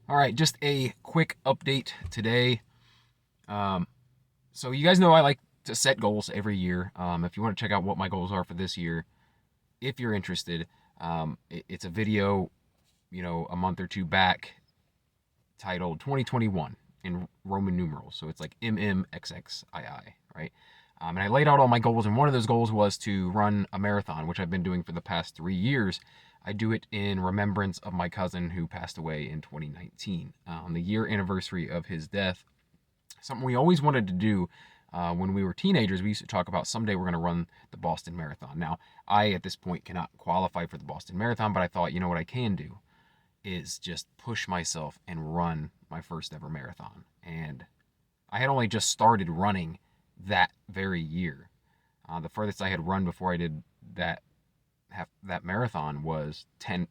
All right, just a quick update today. So you guys know I like to set goals every year. If you want to check out what my goals are for this year, if you're interested, it's a video, a month or two back titled 2021 in Roman numerals. So it's like MMXXII, right? And I laid out all my goals, and one of those goals was to run a marathon, which I've been doing for the past 3 years. I do it in remembrance of my cousin who passed away in 2019, on the year anniversary of his death. Something we always wanted to do when we were teenagers. We used to talk about someday we're going to run the Boston Marathon. Now, I at this point cannot qualify for the Boston Marathon, but I thought, what I can do is just push myself and run my first ever marathon. And I had only just started running that very year. The furthest I had run before I did that marathon was 10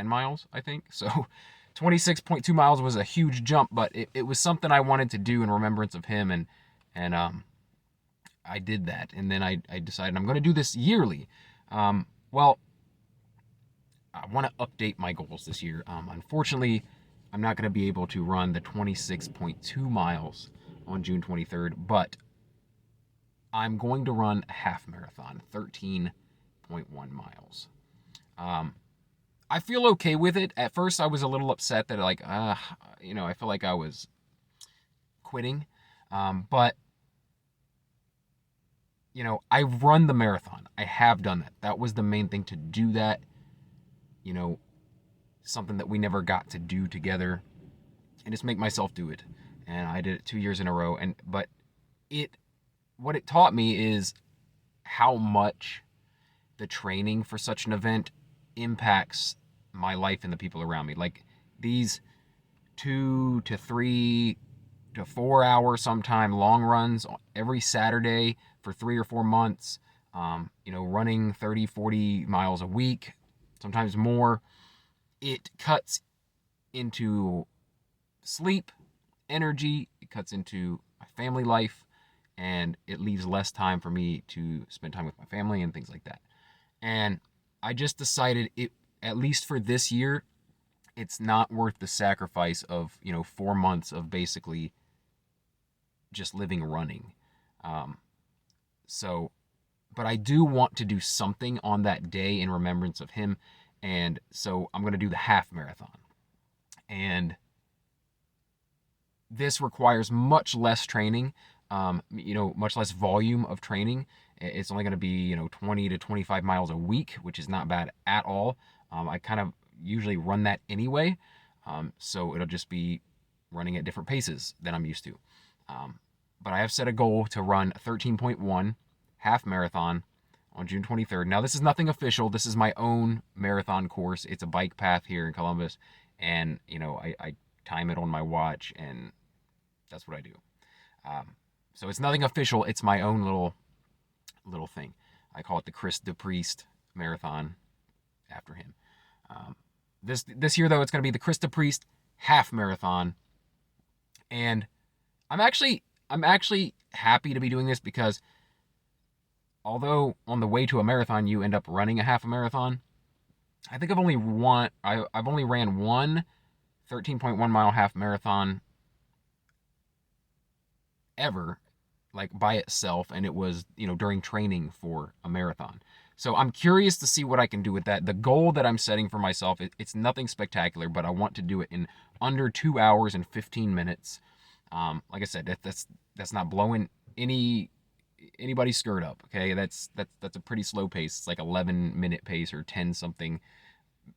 miles, I think. So 26.2 miles was a huge jump, but it was something I wanted to do in remembrance of him, and I did that. And then I decided I'm going to do this yearly. Well, I want to update my goals this year. Unfortunately, I'm not going to be able to run the 26.2 miles on June 23rd, but I'm going to run a half marathon, 13.1 miles. I feel okay with it. At first, I was a little upset that I feel like I was quitting. But I've run the marathon. I have done that. That was the main thing, to do that. Something that we never got to do together, and just make myself do it. And I did it 2 years in a row. But what it taught me is how much the training for such an event impacts my life and the people around me. Like these 2 to 3 to 4 hour, sometime long runs every Saturday for 3 or 4 months, running 30, 40 miles a week, sometimes more. It cuts into sleep, energy, it cuts into my family life, and it leaves less time for me to spend time with my family and things like that. And I just decided, at least for this year, it's not worth the sacrifice of 4 months of basically just living running. But I do want to do something on that day in remembrance of him, and so I'm going to do the half marathon. And this requires much less training, much less volume of training. It's only going to be 20 to 25 miles a week, which is not bad at all. I kind of usually run that anyway, so it'll just be running at different paces than I'm used to. But I have set a goal to run a 13.1 half marathon on June 23rd. Now, this is nothing official. This is my own marathon course. It's a bike path here in Columbus, and I time it on my watch, and that's what I do. So it's nothing official. It's my own little thing. I call it the Chris DePriest Marathon, after him. This year, though, it's going to be the Chris DePriest half marathon, and I'm actually happy to be doing this, because although on the way to a marathon you end up running a half a marathon, I think I've only ran one 13.1 mile half marathon ever, like by itself, and it was during training for a marathon. So I'm curious to see what I can do with that. The goal that I'm setting for myself, it's nothing spectacular, but I want to do it in under 2 hours and 15 minutes. Like I said, that's not blowing anybody's skirt up. Okay, that's a pretty slow pace. It's like 11-minute pace or 10 something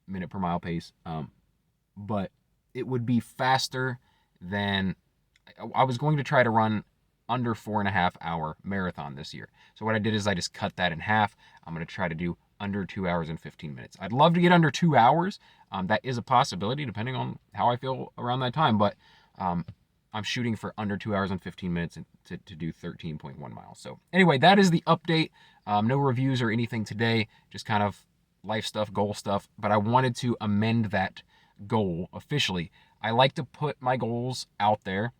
minute per mile pace. But it would be faster than I was going to try to run under 4.5 hour marathon this year. So what I did is I just cut that in half. I'm going to try to do under 2 hours and 15 minutes. I'd love to get under 2 hours. That is a possibility depending on how I feel around that time. But I'm shooting for under 2 hours and 15 minutes to do 13.1 miles. So anyway, that is the update. No reviews or anything today, just kind of life stuff, goal stuff. But I wanted to amend that goal officially. I like to put my goals out there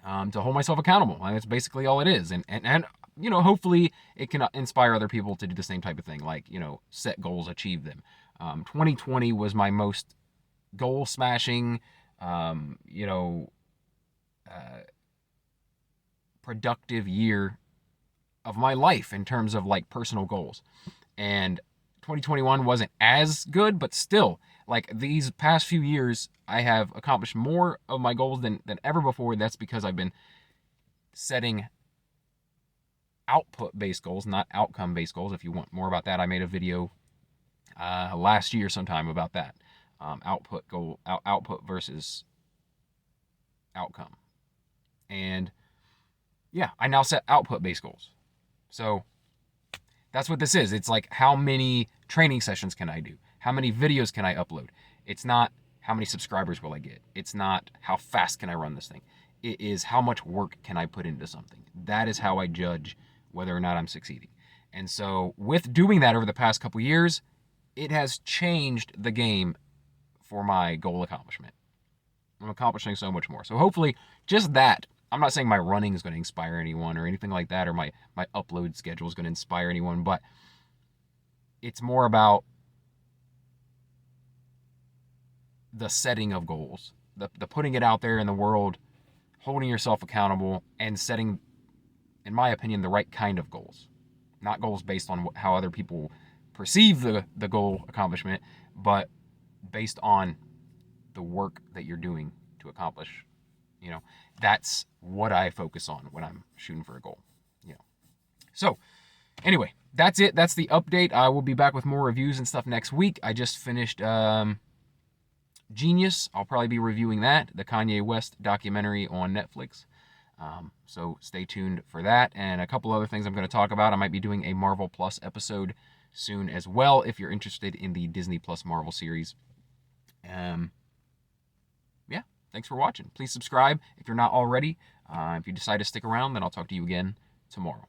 to hold myself accountable. And that's basically all it is. And hopefully it can inspire other people to do the same type of thing, like, set goals, achieve them. 2020 was my most goal smashing, you know, uh, productive year of my life in terms of like personal goals. And 2021 wasn't as good, but still, like these past few years, I have accomplished more of my goals than ever before. That's because I've been setting output based goals, not outcome based goals. If you want more about that, I made a video last year sometime about that. Output versus outcome. And yeah, I now set output based goals. So that's what this is. It's like, how many training sessions can I do? How many videos can I upload? It's not how many subscribers will I get. It's not how fast can I run this thing. It is how much work can I put into something. That is how I judge whether or not I'm succeeding. And so with doing that over the past couple years, it has changed the game for my goal accomplishment. I'm accomplishing so much more. So hopefully just that, I'm not saying my running is going to inspire anyone or anything like that, or my upload schedule is going to inspire anyone, but it's more about the setting of goals, the putting it out there in the world, holding yourself accountable, and setting, in my opinion, the right kind of goals. Not goals based on how other people perceive the goal accomplishment, but based on the work that you're doing to accomplish. You know, that's what I focus on when I'm shooting for a goal. You know, so anyway, that's it. That's the update. I will be back with more reviews and stuff next week. I just finished Genius. I'll probably be reviewing that, the Kanye West documentary on Netflix. So stay tuned for that, and a couple other things I'm going to talk about. I might be doing a Marvel Plus episode soon as well, if you're interested in the Disney Plus Marvel series. Yeah, thanks for watching. Please subscribe if you're not already. If you decide to stick around, then I'll talk to you again tomorrow.